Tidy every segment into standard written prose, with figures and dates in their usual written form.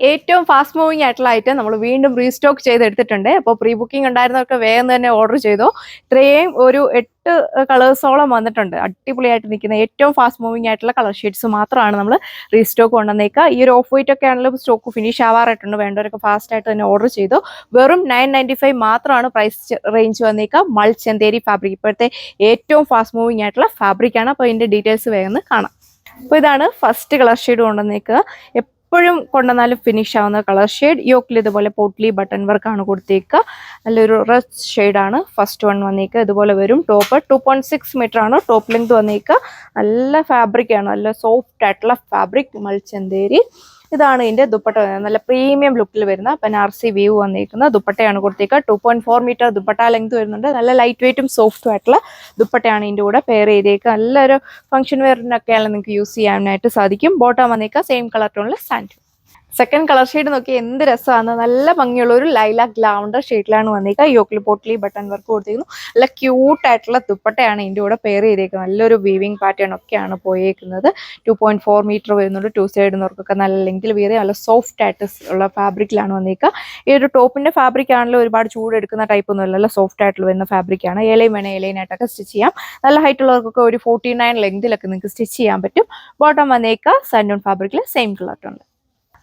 ഏറ്റവും fast moving ആയിട്ടുള്ള item നമ്മൾ വീണ്ടും റീസ്റ്റോക്ക് ചെയ്തെടുത്തിട്ടുണ്ട്. അപ്പോൾ പ്രീ ബുക്കിംഗ് ഉണ്ടായിരുന്നവർക്ക് വേഗം തന്നെ ഓർഡർ ചെയ്തോ. ഇത്രയും ഒരു 8 കളേഴ്സോളം വന്നിട്ടുണ്ട്. അടിപൊളിയായിട്ട് നിൽക്കുന്ന ഏറ്റവും ഫാസ്റ്റ് മൂവിങ് ആയിട്ടുള്ള കളർ ഷെയ്ഡ്സ് മാത്രമാണ് നമ്മൾ റീസ്റ്റോക്ക് കൊണ്ടുവന്നേക്കുക. ഈ ഒരു ഓഫ് വൈറ്റ് ഒക്കെ ആണെങ്കിലും സ്റ്റോക്ക് ഫിനിഷ് ആവാറായിട്ടുണ്ട്. വേണ്ടവരൊക്കെ ഫാസ്റ്റ് ആയിട്ട് തന്നെ ഓർഡർ ചെയ്തോ. വെറും 995 മാത്രമാണ് പ്രൈസ് റേഞ്ച് വന്നേക്കുക. മൾചന്തേരി ഫാബ്രിക് ഇപ്പോഴത്തെ ഏറ്റവും ഫാസ്റ്റ് മൂവിങ് ആയിട്ടുള്ള ഫാബ്രിക് ആണ്. അപ്പോൾ ഇതിന്റെ ഡീറ്റെയിൽസ് വേഗം കാണാം. അപ്പോൾ ഇതാണ് ഫസ്റ്റ് കളർ ഷെയ്ഡ് കൊണ്ടുവന്നേക്കുക. എപ്പോഴും കൊണ്ടുവന്നാലും ഫിനിഷ് ആവുന്ന കളർ ഷെയ്ഡ്. യോക്കിൽ ഇതുപോലെ പോട്ട്ലി ബട്ടൺ വർക്കാണ് കൊടുത്തേക്കുക. നല്ലൊരു റെഡ് ഷെയ്ഡാണ് ഫസ്റ്റ് വൺ വന്നേക്കുക. ഇതുപോലെ വരും. ടോപ്പ് 2.6 മീറ്റർ ആണ് ടോപ്പ് ലെങ്ത് വന്നേക്കുക. നല്ല ഫാബ്രിക് ആണ്, നല്ല സോഫ്റ്റ് ആയിട്ടുള്ള ഫാബ്രിക് മൾചന്തേരി. ഇതാണ് ഇതിന്റെ ദുപ്പട്ട. നല്ല പ്രീമിയം ലുക്കിൽ വരുന്ന ബനാറസി വ്യൂ വന്നിരിക്കുന്ന ദുപ്പട്ടയാണ് കൊടുത്തേക്കുക. 2.4 മീറ്റർ ദുപ്പട്ട ലെങ്ത് വരുന്നുണ്ട്. നല്ല ലൈറ്റ് വെയിറ്റും സോഫ്റ്റും ആയിട്ടുള്ള ദുപ്പട്ടയാണ് ഇതിന്റെ കൂടെ പെയർ ചെയ്തേക്കുക. നല്ലൊരു ഫംഗ്ഷൻ വെയറിനൊക്കെയാണ് നിങ്ങൾക്ക് യൂസ് ചെയ്യാനായിട്ട് സാധിക്കും. ബോട്ടം വന്നേക്കുക സെയിം കളർ ടോണിൽ സാൻഡ്. സെക്കൻഡ് കളർ ഷെയ്ഡ് നോക്കി എന്ത് രസമാണ്. നല്ല ഭംഗിയുള്ള ഒരു ലൈലാക് ലാവണ്ടർ ഷെയ്ഡിലാണ് വന്നേക്കുക. യോക്കിൽ പോട്ട്ലി ബട്ടൺ വർക്ക് കൊടുത്തിരിക്കുന്നു. നല്ല ക്യൂട്ട് ആയിട്ടുള്ള ദുപ്പട്ടയാണ് ഇതിൻ്റെ കൂടെ പെയർ ചെയ്തേക്കുന്നത്. നല്ലൊരു വീവിങ് പാറ്റേൺ ഒക്കെയാണ് പോയേക്കുന്നത്. 2.4 മീറ്റർ വരുന്നുണ്ട്. 2 സൈഡിൽ നിന്നൊക്കെ നല്ല ലെങ്തിൽ വീതി നല്ല സോഫ്റ്റ് ആയിട്ട് ഉള്ള ഫാബ്രിക്കിലാണ് വന്നേക്കുക. ഈ ഒരു ടോപ്പിന്റെ ഫാബ്രിക് ആണല്ലോ ഒരുപാട് ചൂടെടുക്കുന്ന ടൈപ്പ് ഒന്നും അല്ല. സോഫ്റ്റ് ആയിട്ടുള്ള വരുന്ന ഫാബ്രിക്കാണ്. ഏലയും വേണേൽ ഏലയിനായിട്ടൊക്കെ സ്റ്റിച്ച് ചെയ്യാം. നല്ല ഹൈറ്റ് ഉള്ളവർക്കൊക്കെ ഒരു 49 ലെങ്തിലൊക്കെ നിങ്ങൾക്ക് സ്റ്റിച്ച് ചെയ്യാൻ പറ്റും. ബോട്ടം വന്നേക്കുക സാൻഡൂൺ ഫാബ്രിക്കിൽ സെയിം കളർ ഉണ്ട്.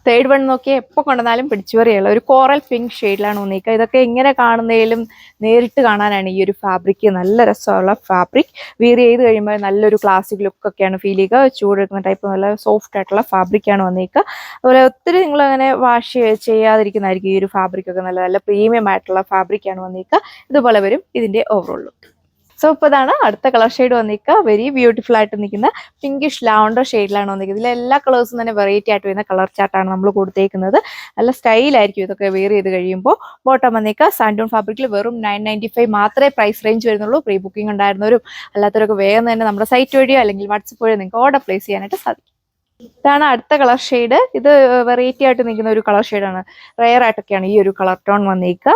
തേർഡ് വൺ നോക്കിയാൽ എപ്പോൾ കൊണ്ടുവന്നാലും പിടിച്ചുപറിയുള്ള ഒരു കോറൽ പിങ്ക് ഷെയ്ഡിലാണ് വന്നിരിക്കുക. ഇതൊക്കെ ഇങ്ങനെ കാണുന്നതിലും നേരിട്ട് കാണാനാണ് ഈ ഒരു ഫാബ്രിക് നല്ല രസമുള്ള ഫാബ്രിക്. വിയർ ചെയ്ത് കഴിയുമ്പോൾ നല്ലൊരു ക്ലാസിക് ലുക്കൊക്കെയാണ് ഫീൽ ചെയ്യുക. ചൂടെടുക്കുന്ന ടൈപ്പ് നല്ല സോഫ്റ്റ് ആയിട്ടുള്ള ഫാബ്രിക്കാണ് വന്നിരിക്കുക. അതുപോലെ ഒത്തിരി നിങ്ങൾ അങ്ങനെ വാഷ് ചെയ്യാതിരിക്കുന്നതായിരിക്കും ഈ ഒരു ഫാബ്രിക് ഒക്കെ. നല്ല നല്ല പ്രീമിയം ആയിട്ടുള്ള ഫാബ്രിക്കാണ് വന്നിരിക്കുക. ഇതുപോലെ വരും ഇതിന്റെ ഓവറോൾ ലുക്ക്. സോ ഇപ്പോൾ ഇതാണ് അടുത്ത കളർ ഷെയ്ഡ് വന്നിരിക്കുക. വെരി ബ്യൂട്ടിഫുൾ ആയിട്ട് നിൽക്കുന്ന പിങ്കിഷ് ലാവണ്ടർ ഷെയ്ഡിലാണ് വന്നിരിക്കുന്നത്. ഇതിൽ എല്ലാ കളേഴ്സും തന്നെ വെറൈറ്റി ആയിട്ട് വരുന്ന കളർ ചാർട്ടാണ് നമ്മൾ കൊടുത്തേക്കുന്നത്. നല്ല സ്റ്റൈലായിരിക്കും ഇതൊക്കെ വെയർ ചെയ്ത് കഴിയുമ്പോൾ. ബോട്ടം വന്നിരിക്കുക സാൻഡൂൺ ഫാബ്രിക്കിൽ വെറും 995 മാത്രമേ പ്രൈസ് റേഞ്ച് വരുന്നുള്ളൂ. പ്രീ ബുക്കിംഗ് ഉണ്ടായിരുന്നവരും അല്ലാത്തവരൊക്കെ വേഗം തന്നെ നമ്മുടെ സൈറ്റ് വഴിയോ അല്ലെങ്കിൽ വാട്സപ്പ് വഴിയോ നിങ്ങൾക്ക് ഓർഡർ പ്ലേസ് ചെയ്യാനായിട്ട് സാധിക്കും. ഇതാണ് അടുത്ത കളർ ഷെയ്ഡ്. ഇത് വെറൈറ്റി ആയിട്ട് നിൽക്കുന്ന ഒരു കളർ ഷെയ്ഡാണ്. റെയർ ആയിട്ടൊക്കെയാണ് ഈ ഒരു കളർ ടോൺ വന്നിരിക്കുക.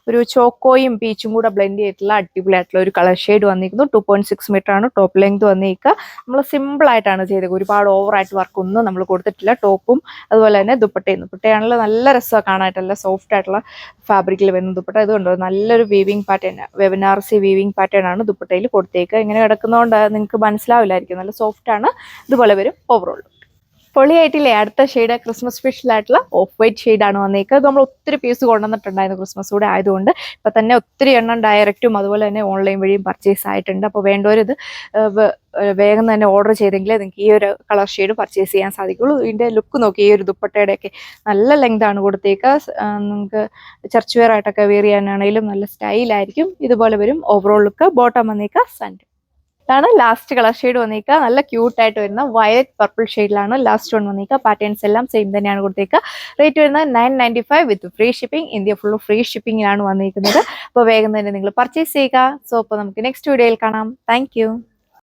ഒരു ചോക്കോയും പീച്ചും കൂടെ ബ്ലെൻഡ് ചെയ്തിട്ടുള്ള അടിപൊളിയായിട്ടുള്ള ഒരു കളർ ഷെയ്ഡ് വന്നിരിക്കുന്നു. 2.6 മീറ്റർ ആണ് ടോപ്പ് ലെങ്ത് വന്നിരിക്കുക. നമ്മൾ സിമ്പിൾ ആയിട്ടാണ് ചെയ്തത്. ഒരുപാട് ഓവറായിട്ട് വർക്ക് ഒന്നും നമ്മൾ കൊടുത്തിട്ടില്ല. ടോപ്പും അതുപോലെ തന്നെ ദുപ്പട്ടയാണല്ലോ നല്ല രസമാണ് കാണാനായിട്ടല്ല സോഫ്റ്റ് ആയിട്ടുള്ള ഫാബ്രിക്കിൽ വരുന്ന ദുപ്പട്ട. ഇതുകൊണ്ട് നല്ലൊരു വീവിങ് പാറ്റേൺ, വെബനാർസി വീവിങ് പാറ്റേൺ ആണ് ദുപ്പട്ടയിൽ കൊടുത്തേക്കുക. ഇങ്ങനെ കിടക്കുന്നതുകൊണ്ട് നിങ്ങൾക്ക് മനസ്സിലാവില്ലായിരിക്കും. നല്ല സോഫ്റ്റ് ആണ്. ഇതുപോലെ വരും ഓവറോൾ. പൊളിയായിട്ടില്ലേ? അടുത്ത ഷെയ്ഡ് ക്രിസ്മസ് സ്പെഷ്യൽ ആയിട്ടുള്ള ഓഫ് വൈറ്റ് ഷെയ്ഡാണ് വന്നേക്കുക. നമ്മൾ ഒത്തിരി പീസ് കൊണ്ടുവന്നിട്ടുണ്ടായിരുന്നു ക്രിസ്മസ് കൂടെ ആയതുകൊണ്ട്. ഇപ്പൊ തന്നെ ഒത്തിരി എണ്ണം ഡയറക്റ്റും അതുപോലെ തന്നെ ഓൺലൈൻ വഴിയും പർച്ചേസ് ആയിട്ടുണ്ട്. അപ്പോൾ വേണ്ടവരിത് വേഗം തന്നെ ഓർഡർ ചെയ്തെങ്കിലേ നിങ്ങൾക്ക് ഈ ഒരു കളർ ഷെയ്ഡ് പർച്ചേസ് ചെയ്യാൻ സാധിക്കുള്ളൂ. ഇതിന്റെ ലുക്ക് നോക്കി, ഈ ഒരു ദുപ്പട്ടയുടെയൊക്കെ നല്ല ലെങ്ത് ആണ് കൊടുത്തേക്കുക. നിങ്ങൾക്ക് ചർച്ച് വെയർ ആയിട്ടൊക്കെ വെയർ ചെയ്യാനാണെങ്കിലും നല്ല സ്റ്റൈലായിരിക്കും. ഇതുപോലെ വരും ഓവറോൾ ലുക്ക്. ബോട്ടം വന്നേക്കുക സാൻഡ്. ഇതാണ് ലാസ്റ്റ് കളർ ഷെയ്ഡ് വന്നിരിക്കുക. നല്ല ക്യൂട്ടായിട്ട് വരുന്ന വയലറ്റ് പർപ്പിൾ ഷെയ്ഡിലാണ് ലാസ്റ്റ് വൺ വന്നിരിക്കുക. പാറ്റേൺസ് എല്ലാം സെയിം തന്നെയാണ് കൊടുത്തേക്കുക. റേറ്റ് വരുന്നത് 995 with free shipping. India full free ഷിപ്പിംഗിലാണ് വന്നിരിക്കുന്നത്. അപ്പോൾ വേഗം തന്നെ നിങ്ങൾ പർച്ചേസ് ചെയ്യുക. സോ അപ്പോൾ നമുക്ക് നെക്സ്റ്റ് വീഡിയോയിൽ കാണാം. താങ്ക്